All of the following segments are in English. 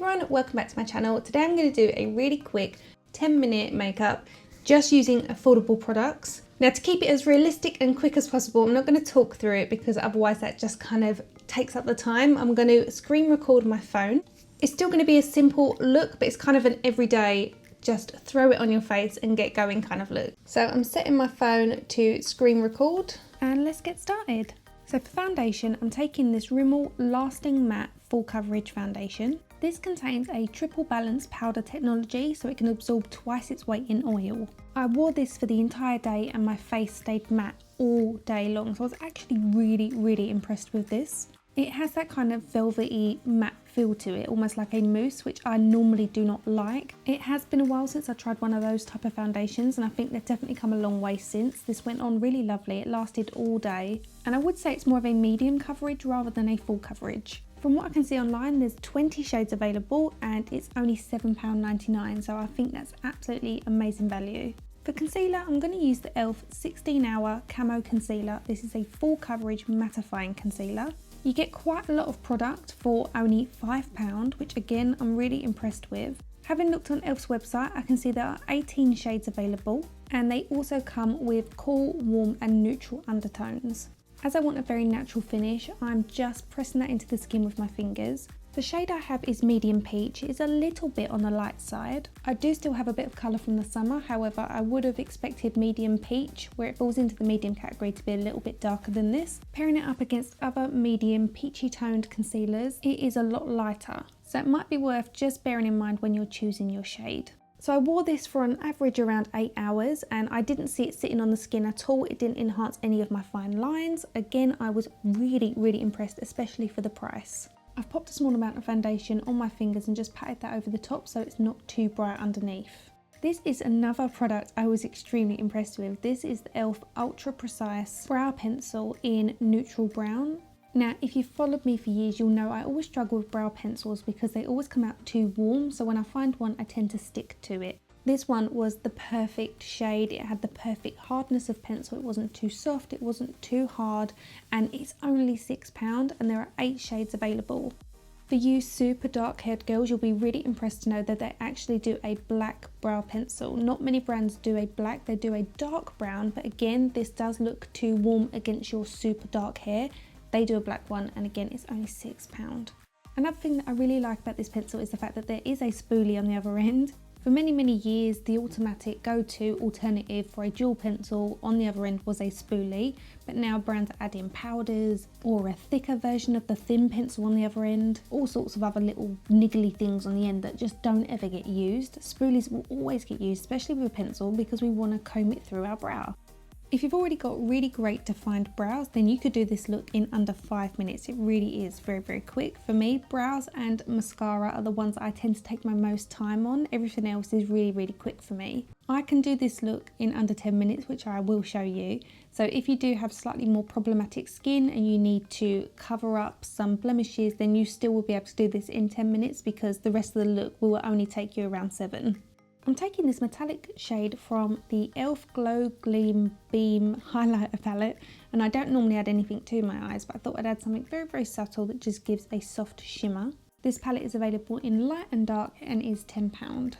everyone, welcome back to my channel. Today I'm going to do a really quick 10-minute makeup just using affordable products. Now, to keep it as realistic and quick as possible, I'm not going to talk through it because otherwise that just kind of takes up the time. I'm going to screen record my phone. It's still going to be a simple look, but it's kind of an everyday just throw it on your face and get going kind of look. So I'm setting my phone to screen record and let's get started. So for foundation, I'm taking this Rimmel Lasting Matte Full Coverage Foundation. This contains a triple balance powder technology so it can absorb twice its weight in oil. I wore this for the entire day and my face stayed matte all day long, so I was actually really impressed with this. It has that kind of velvety matte feel to it, almost like a mousse, which I normally do not like. It has been a while since I tried one of those type of foundations and I think they've definitely come a long way since. This went on really lovely, it lasted all day. And I would say it's more of a medium coverage rather than a full coverage. From what I can see online, there's 20 shades available and it's only £7.99, so I think that's absolutely amazing value. For concealer, I'm going to use the e.l.f. 16-hour Camo Concealer. This is a full coverage mattifying concealer. You get quite a lot of product for only £5, which again, I'm really impressed with. Having looked on e.l.f.'s website, I can see there are 18 shades available and they also come with cool, warm and neutral undertones. As I want a very natural finish, I'm just pressing that into the skin with my fingers. The shade I have is medium peach. It's a little bit on the light side. I do still have a bit of colour from the summer, however I would have expected medium peach, where it falls into the medium category, to be a little bit darker than this. Pairing it up against other medium peachy toned concealers, it is a lot lighter, so it might be worth just bearing in mind when you're choosing your shade. So I wore this for an average around 8 hours and I didn't see it sitting on the skin at all. It didn't enhance any of my fine lines. Again, I was really impressed, especially for the price. I've popped a small amount of foundation on my fingers and just patted that over the top so it's not too bright underneath. This is another product I was extremely impressed with. This is the e.l.f. Ultra Precise Brow Pencil in Neutral Brown. Now, if you've followed me for years, you'll know I always struggle with brow pencils because they always come out too warm, so when I find one, I tend to stick to it. This one was the perfect shade. It had the perfect hardness of pencil. It wasn't too soft, it wasn't too hard, and it's only £6 and there are 8 shades available. For you super dark haired girls, you'll be really impressed to know that they actually do a black brow pencil. Not many brands do a black, they do a dark brown, but again, this does look too warm against your super dark hair. They do a black one and again, it's only £6. Another thing that I really like about this pencil is the fact that there is a spoolie on the other end. For many years, the automatic go-to alternative for a dual pencil on the other end was a spoolie, but now brands are adding powders or a thicker version of the thin pencil on the other end, all sorts of other little niggly things on the end that just don't ever get used. Spoolies will always get used, especially with a pencil, because we want to comb it through our brow. If you've already got really great defined brows, then you could do this look in under 5 minutes. It really is very quick. For me, brows and mascara are the ones I tend to take my most time on. Everything else is really quick for me. I can do this look in under 10 minutes, which I will show you. So if you do have slightly more problematic skin and you need to cover up some blemishes, then you still will be able to do this in 10 minutes because the rest of the look will only take you around 7. I'm taking this metallic shade from the e.l.f. Glow Gleam Beam Highlighter Palette, and I don't normally add anything to my eyes, but I thought I'd add something very subtle that just gives a soft shimmer. This palette is available in light and dark and is £10.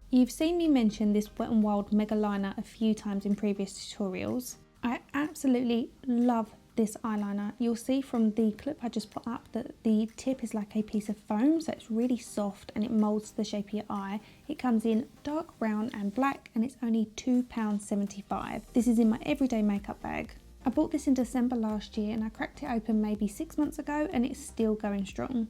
You've seen me mention this Wet n Wild Megaliner a few times in previous tutorials. I absolutely love this eyeliner. You'll see from the clip I just put up that the tip is like a piece of foam, so it's really soft and it molds the shape of your eye. It comes in dark brown and black and it's only £2.75. This is in my everyday makeup bag. I bought this in December last year and I cracked it open maybe 6 months ago and it's still going strong.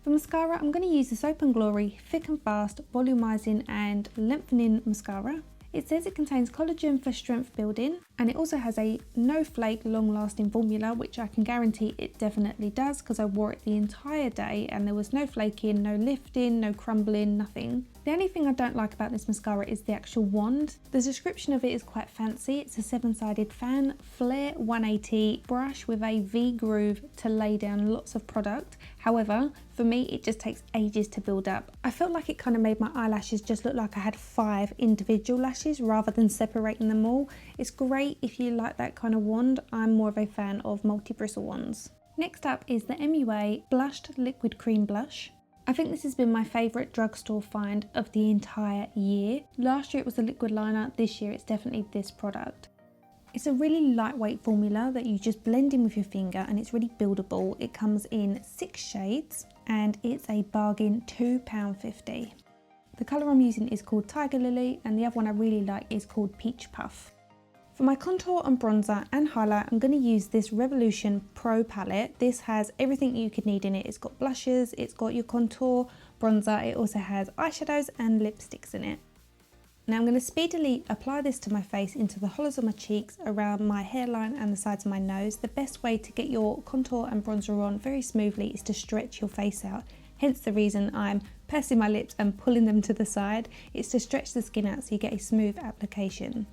For mascara, I'm going to use the Soap & Glory Thick and Fast Volumizing and Lengthening Mascara. It says it contains collagen for strength building and it also has a no flake long lasting formula, which I can guarantee it definitely does because I wore it the entire day and there was no flaking, no lifting, no crumbling, nothing. The only thing I don't like about this mascara is the actual wand. The description of it is quite fancy. It's a 7-sided fan, flare 180 brush with a V-groove to lay down lots of product. However, for me, it just takes ages to build up. I felt like it kind of made my eyelashes just look like I had 5 individual lashes rather than separating them all. It's great if you like that kind of wand. I'm more of a fan of multi-bristle wands. Next up is the MUA Blushed Liquid Cream Blush. I think this has been my favourite drugstore find of the entire year. Last year it was the liquid liner, this year it's definitely this product. It's a really lightweight formula that you just blend in with your finger and it's really buildable. It comes in 6 shades and it's a bargain, £2.50. The colour I'm using is called Tiger Lily and the other one I really like is called Peach Puff. For my contour and bronzer and highlight, I'm going to use this Revolution Pro palette. This has everything you could need in it. It's got blushes, it's got your contour, bronzer, it also has eyeshadows and lipsticks in it. Now I'm going to speedily apply this to my face into the hollows of my cheeks, around my hairline and the sides of my nose. The best way to get your contour and bronzer on very smoothly is to stretch your face out. Hence the reason I'm pursing my lips and pulling them to the side. It's to stretch the skin out so you get a smooth application.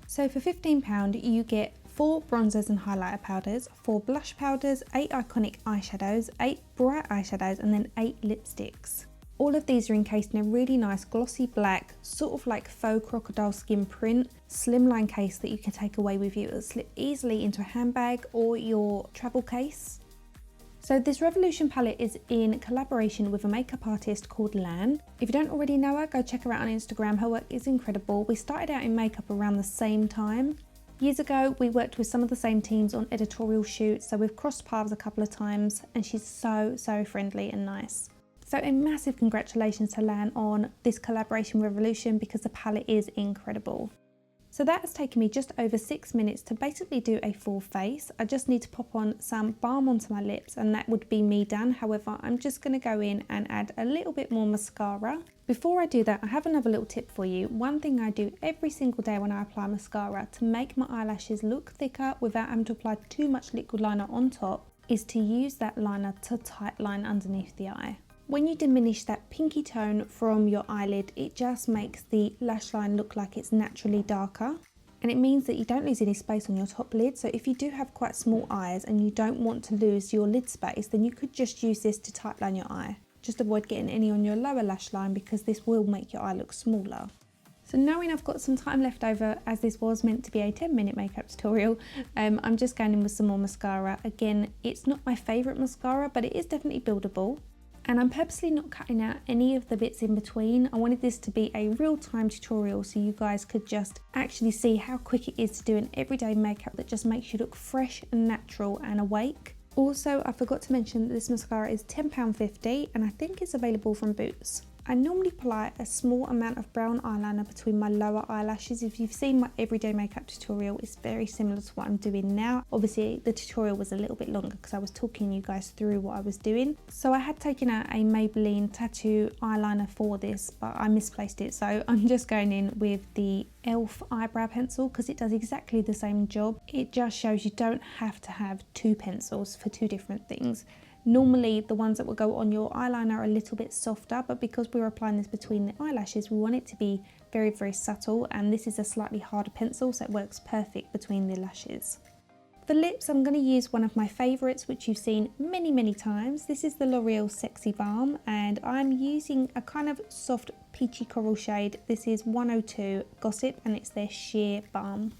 So for £15 you get 4 bronzers and highlighter powders, 4 blush powders, 8 iconic eyeshadows, 8 bright eyeshadows and then 8 lipsticks. All of these are encased in a really nice glossy black, sort of like faux crocodile skin print, slimline case that you can take away with you. It'll slip easily into a handbag or your travel case. So this Revolution palette is in collaboration with a makeup artist called Lan. If you don't already know her, go check her out on Instagram. Her work is incredible. We started out in makeup around the same time. Years ago, we worked with some of the same teams on editorial shoots, so we've crossed paths a couple of times and she's so friendly and nice. So a massive congratulations to Lan on this collaboration Revolution because the palette is incredible. So that has taken me just over 6 minutes to basically do a full face. I just need to pop on some balm onto my lips and that would be me done. However, I'm just going to go in and add a little bit more mascara. Before I do that, I have another little tip for you. One thing I do every single day when I apply mascara to make my eyelashes look thicker without having to apply too much liquid liner on top is to use that liner to tight line underneath the eye. When you diminish that pinky tone from your eyelid, it just makes the lash line look like it's naturally darker. And it means that you don't lose any space on your top lid. So if you do have quite small eyes and you don't want to lose your lid space, then you could just use this to tightline your eye. Just avoid getting any on your lower lash line because this will make your eye look smaller. So knowing I've got some time left over, as this was meant to be a 10-minute makeup tutorial, I'm just going in with some more mascara. Again, it's not my favourite mascara, but it is definitely buildable. And I'm purposely not cutting out any of the bits in between. I wanted this to be a real-time tutorial so you guys could just actually see how quick it is to do an everyday makeup that just makes you look fresh and natural and awake. Also, I forgot to mention that this mascara is £10.50 and I think it's available from Boots. I normally apply a small amount of brown eyeliner between my lower eyelashes. If you've seen my everyday makeup tutorial, it's very similar to what I'm doing now. Obviously, the tutorial was a little bit longer because I was talking you guys through what I was doing. So I had taken out a Maybelline tattoo eyeliner for this, but I misplaced it. So I'm just going in with the E.l.f. eyebrow pencil because it does exactly the same job. It just shows you don't have to have 2 pencils for 2 different things. Normally the ones that will go on your eyeliner are a little bit softer, but because we're applying this between the eyelashes, we want it to be very subtle, and this is a slightly harder pencil, so it works perfect between the lashes. For lips, I'm going to use one of my favourites, which you've seen many times. This is the L'Oreal Sexy Balm, and I'm using a kind of soft peachy coral shade. This is 102 Gossip, and it's their sheer balm.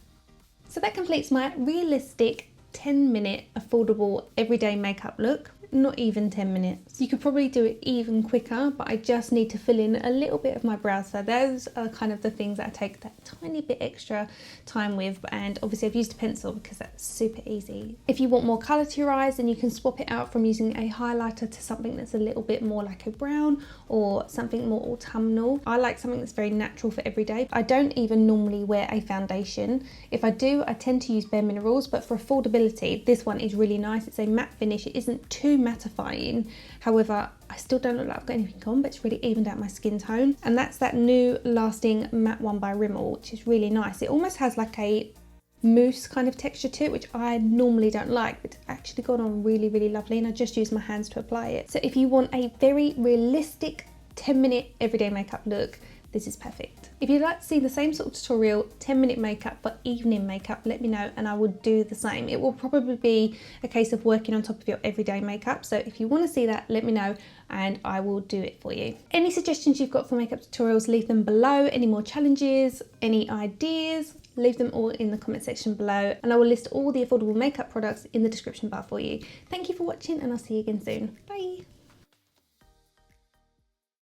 So that completes my realistic 10-minute affordable everyday makeup look. Not even 10 minutes. You could probably do it even quicker, but I just need to fill in a little bit of my brows. So those are kind of the things that I take that tiny bit extra time with, and obviously I've used a pencil because that's super easy. If you want more colour to your eyes, then you can swap it out from using a highlighter to something that's a little bit more like a brown or something more autumnal. I like something that's very natural for every day. I don't even normally wear a foundation. If I do, I tend to use Bare Minerals, but for affordability, this one is really nice. It's a matte finish. It isn't too mattifying. However, I still don't look like I've got anything on, but it's really evened out my skin tone. And that's that new lasting matte one by Rimmel, which is really nice. It almost has like a mousse kind of texture to it, which I normally don't like, but it's actually gone on really lovely, and I just use my hands to apply it. So if you want a very realistic 10-minute everyday makeup look, this is perfect. If you'd like to see the same sort of tutorial, 10-minute makeup but evening makeup, let me know and I will do the same. It will probably be a case of working on top of your everyday makeup, so if you want to see that, let me know and I will do it for you. Any suggestions you've got for makeup tutorials, leave them below. Any more challenges, any ideas, leave them all in the comment section below, and I will list all the affordable makeup products in the description bar for you. Thank you for watching and I'll see you again soon. Bye!